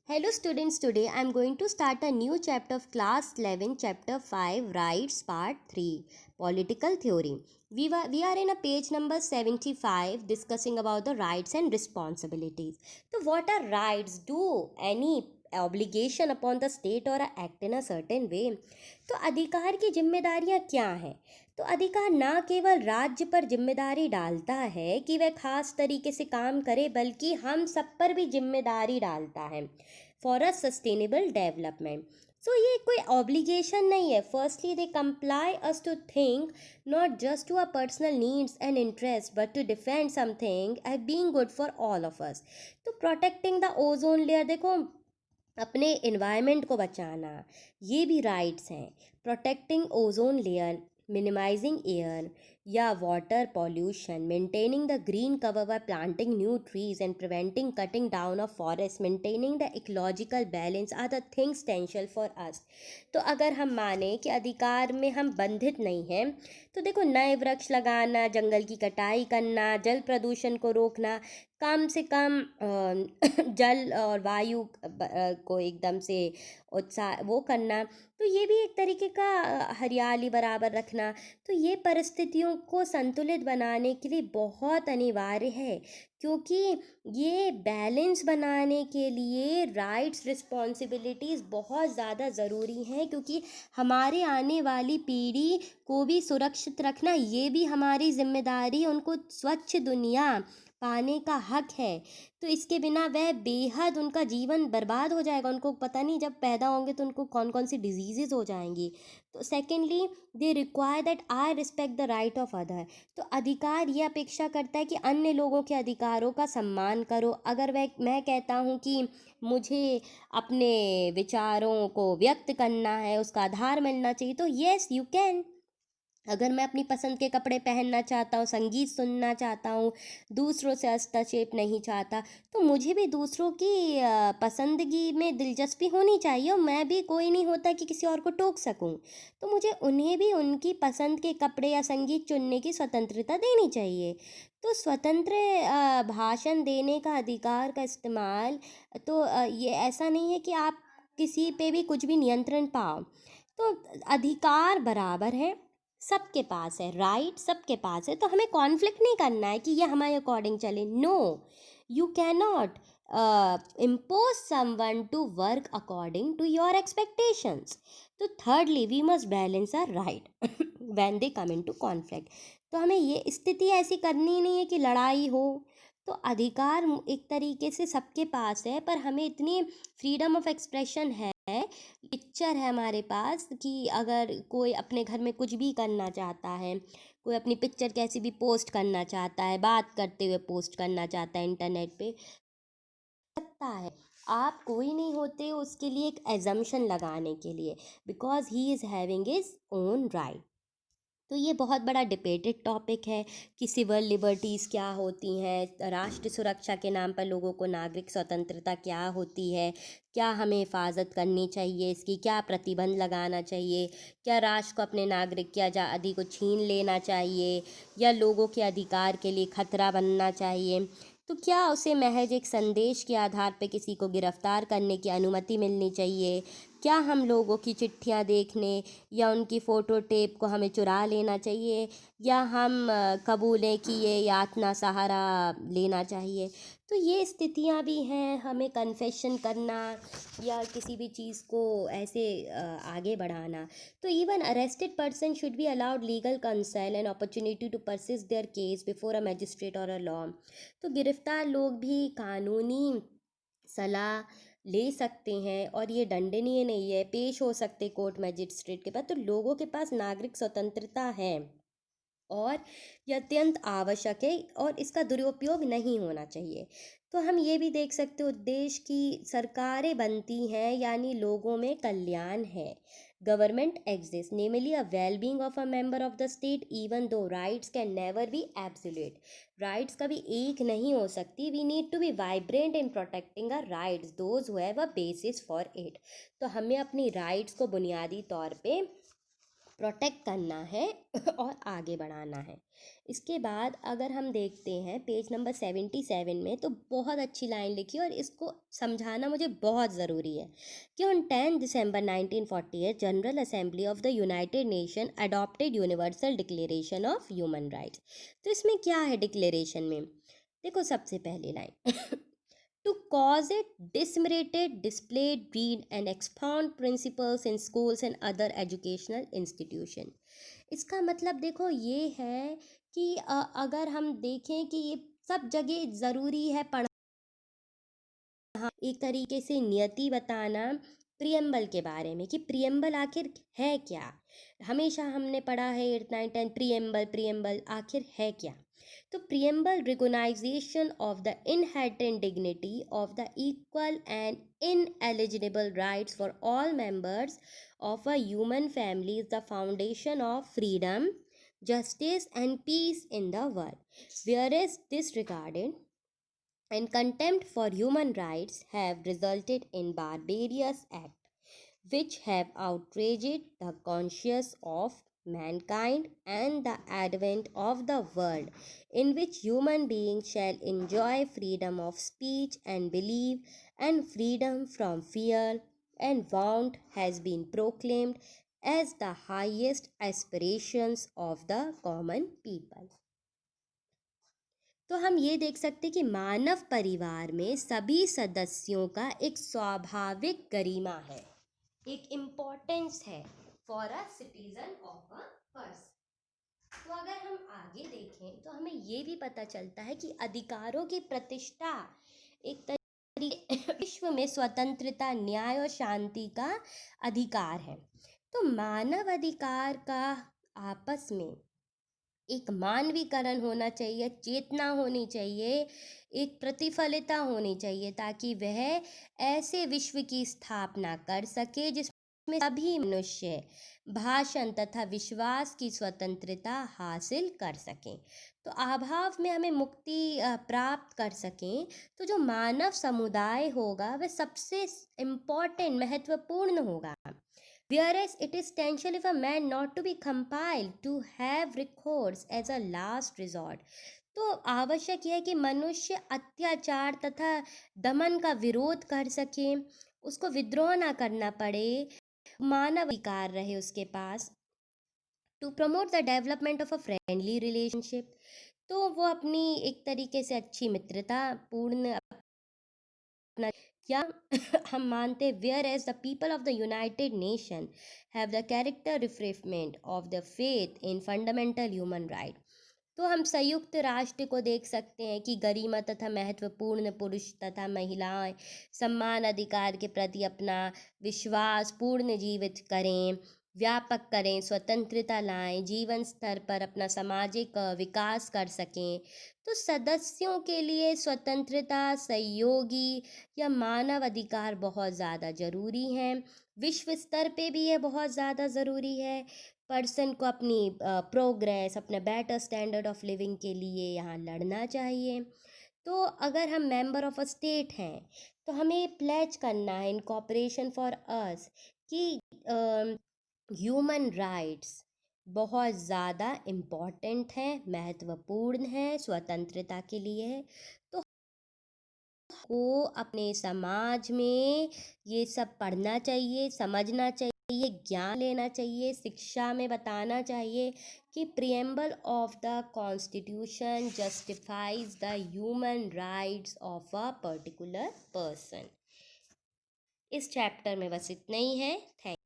Hello students, today I am going to start a new chapter of class 11, chapter 5, Rights, part 3, Political Theory. We are in a page number 75 discussing about the rights and responsibilities. So what are rights? Do any obligation upon the state or act in a certain way? तो अधिकार की जिम्मेदारियां क्या हैं? तो अधिकार ना केवल राज्य पर जिम्मेदारी डालता है कि वह खास तरीके से काम करे, बल्कि हम सब पर भी जिम्मेदारी डालता है for a sustainable development. So ये कोई ऑब्लिगेशन नहीं है. Firstly they comply us to think not just to a personal needs and interest but to defend something as being good for all of us. तो protecting the ozone layer, देखो अपने environment को बचाना, ये भी rights हैं. Protecting ozone layer, minimizing air या water pollution, maintaining the green cover by planting new trees and preventing cutting down of forest, maintaining the ecological balance are the things essential for us. तो अगर हम माने कि अधिकार में हम बंधित नहीं हैं, तो देखो नए वृक्ष लगाना, जंगल की कटाई करना, जल प्रदूषण को रोकना, कम से कम जल और वायु को एकदम से उत्साह वो करना, तो ये भी एक तरीके का हरियाली बराबर रखना. तो ये परिस्थितियों को संतुलित बनाने के लिए बहुत अनिवार्य है, क्योंकि ये बैलेंस बनाने के लिए राइट्स रिस्पॉन्सिबिलिटीज़ बहुत ज़्यादा ज़रूरी हैं, क्योंकि हमारे आने वाली पीढ़ी को भी सुरक्षित रखना ये भी हमारी जिम्मेदारी. उनको स्वच्छ दुनिया पाने का हक है. तो इसके बिना वह बेहद, उनका जीवन बर्बाद हो जाएगा. उनको पता नहीं जब पैदा होंगे तो उनको कौन कौन सी डिजीज़ेज हो जाएंगी. तो secondly they require that I respect the right of other. तो अधिकार ये अपेक्षा करता है कि अन्य लोगों के अधिकारों का सम्मान करो. अगर मैं कहता हूँ कि मुझे अपने विचारों को व्यक्त करना है, उसका आधार मिलना चाहिए, तो येस यू कैन. अगर मैं अपनी पसंद के कपड़े पहनना चाहता हूँ, संगीत सुनना चाहता हूँ, दूसरों से हस्तक्षेप नहीं चाहता, तो मुझे भी दूसरों की पसंदगी में दिलचस्पी होनी चाहिए. और मैं भी कोई नहीं होता कि किसी और को टोक सकूँ, तो मुझे उन्हें भी उनकी पसंद के कपड़े या संगीत चुनने की स्वतंत्रता देनी चाहिए. तो स्वतंत्र भाषण देने का अधिकार का इस्तेमाल, तो ये ऐसा नहीं है कि आप किसी पे भी कुछ भी नियंत्रण पाओ. तो अधिकार बराबर है, सबके पास है, राइट सबके पास है. तो हमें कॉन्फ्लिक्ट नहीं करना है कि ये हमारे अकॉर्डिंग चले. No, you can not impose someone to work according to your expectations. तो thirdly we must balance our right when they come into conflict. तो हमें ये स्थिति ऐसी करनी नहीं है कि लड़ाई हो. तो अधिकार एक तरीके से सबके पास है, पर हमें इतनी फ्रीडम ऑफ एक्सप्रेशन है, पिक्चर है हमारे पास, कि अगर कोई अपने घर में कुछ भी करना चाहता है, कोई अपनी पिक्चर कैसी भी पोस्ट करना चाहता है, बात करते हुए पोस्ट करना चाहता है इंटरनेट पे, सकता है. आप कोई नहीं होते उसके लिए एक एजम्पशन लगाने के लिए, because he is having his own right. तो ये बहुत बड़ा डिबेटेड टॉपिक है कि सिविल लिबर्टीज़ क्या होती हैं, राष्ट्र सुरक्षा के नाम पर लोगों को नागरिक स्वतंत्रता क्या होती है, क्या हमें हिफाजत करनी चाहिए इसकी, क्या प्रतिबंध लगाना चाहिए, क्या राष्ट्र को अपने नागरिक की आज़ादी को छीन लेना चाहिए या लोगों के अधिकार के लिए खतरा बनना चाहिए. तो क्या उसे महज एक संदेश के आधार पर किसी को गिरफ्तार करने की अनुमति मिलनी चाहिए, क्या हम लोगों की चिट्ठियां देखने या उनकी फ़ोटो टेप को हमें चुरा लेना चाहिए, या हम कबूलें कि ये यातना सहारा लेना चाहिए. तो ये स्थितियां भी हैं. हमें कन्फेशन करना या किसी भी चीज़ को ऐसे आगे बढ़ाना. तो even arrested person should be allowed legal counsel and opportunity to persist their case before a magistrate और अ लॉ. तो गिरफ्तार लोग भी कानूनी सलाह ले सकते हैं, और ये दंडनीय नहीं है, पेश हो सकते कोर्ट मजिस्ट्रेट के पास. तो लोगों के पास नागरिक स्वतंत्रता है और ये अत्यंत आवश्यक है, और इसका दुरुपयोग नहीं होना चाहिए. तो हम ये भी देख सकते हो, देश की सरकारें बनती हैं यानी लोगों में कल्याण है. Government exist namely a well-being of a member of the state, even though rights can never be absolute. Rights कभी एक नहीं हो सकती. We need to be vibrant in protecting a rights those who have a basis for it. तो हमें अपनी rights को बुनियादी तौर पे प्रोटेक्ट करना है और आगे बढ़ाना है। इसके बाद अगर हम देखते हैं पेज नंबर 77 में, तो बहुत अच्छी लाइन लिखी और इसको समझाना मुझे बहुत ज़रूरी है कि on 10 December 1948 general assembly of the United nation adopted universal declaration of human rights. तो इसमें क्या है डिक्लेरेशन में? देखो सबसे पहली line to cause it disseminated, displayed, read and expound principles in schools and other educational institution। इसका मतलब देखो ये है कि अगर हम देखें कि ये सब जगह ज़रूरी है पढ़ना, एक तरीके से नियति बताना प्रियम्बल के बारे में कि प्रियम्बल आखिर है क्या। हमेशा हमने पढ़ा है 8, 9, 10 प्रियम्बल प्रियम्बल आखिर है क्या। तो preamble recognition of the inherent dignity of the equal and inalienable rights for all members of a human family is the foundation of freedom, justice and peace in the world. Whereas disregarded and contempt for human rights have resulted in barbarous acts which have outraged the conscience of mankind, and the advent of the world in which human beings shall enjoy freedom of speech and belief and freedom from fear and want has been proclaimed as the highest aspirations of the common people। तो हम ये देख सकते कि मानव परिवार में सभी सदस्यों का एक स्वाभाविक गरिमा है, एक इम्पोर्टेंस है for a citizen of a person. तो अगर हम आगे देखें तो हमें ये भी पता चलता है कि अधिकारों की प्रतिष्ठा एक तरीके विश्व में स्वतंत्रता, न्याय और शांति का अधिकार है। तो मानव अधिकार का आपस में एक मानवीकरण होना चाहिए, चेतना होनी चाहिए, एक प्रतिफलिता होनी चाहिए ताकि वह ऐसे विश्व की स्थापना कर सके जिसमें सभी मनुष्य भाषण तथा विश्वास की स्वतंत्रता हासिल कर सकें। तो अभाव में हमें मुक्ति प्राप्त कर सकें तो जो मानव समुदाय होगा वह सबसे इम्पोर्टेंट महत्वपूर्ण होगा। Whereas it is essential if a man not to be compelled to have recourse as a last resort। तो आवश्यक यह है कि मनुष्य अत्याचार तथा दमन का विरोध कर सके, उसको विद्रोह ना करना पड़े, मानव अधिकार रहे उसके पास। To promote the development of a friendly relationship, तो वो अपनी एक तरीके से अच्छी मित्रता पूर्ण या हम मानते whereas the people of the United Nation have the character refreshment of the faith in fundamental human right. तो हम संयुक्त राष्ट्र को देख सकते हैं कि गरिमा तथा महत्वपूर्ण पुरुष तथा महिलाएं सम्मान अधिकार के प्रति अपना विश्वास पूर्ण जीवित करें, व्यापक करें, स्वतंत्रता लाएं, जीवन स्तर पर अपना सामाजिक विकास कर सकें। तो सदस्यों के लिए स्वतंत्रता, सहयोगी या मानव अधिकार बहुत ज़्यादा ज़रूरी हैं। विश्व स्तर पे भी ये बहुत ज़्यादा ज़रूरी है। पर्सन को अपनी प्रोग्रेस, अपना बेटर स्टैंडर्ड ऑफ लिविंग के लिए यहाँ लड़ना चाहिए। तो अगर हम मेंबर ऑफ अ स्टेट हैं तो हमें प्लेज करना है इन कॉपरेशन फॉर अस कि ह्यूमन राइट्स बहुत ज़्यादा इम्पॉर्टेंट हैं, महत्वपूर्ण हैं, स्वतंत्रता के लिए है। तो को अपने समाज में ये सब पढ़ना चाहिए, समझना चाहिए, ज्ञान लेना चाहिए, शिक्षा में बताना चाहिए कि preamble of the constitution justifies the human rights of a particular person. इस चैप्टर में बस इतना ही है। थैंक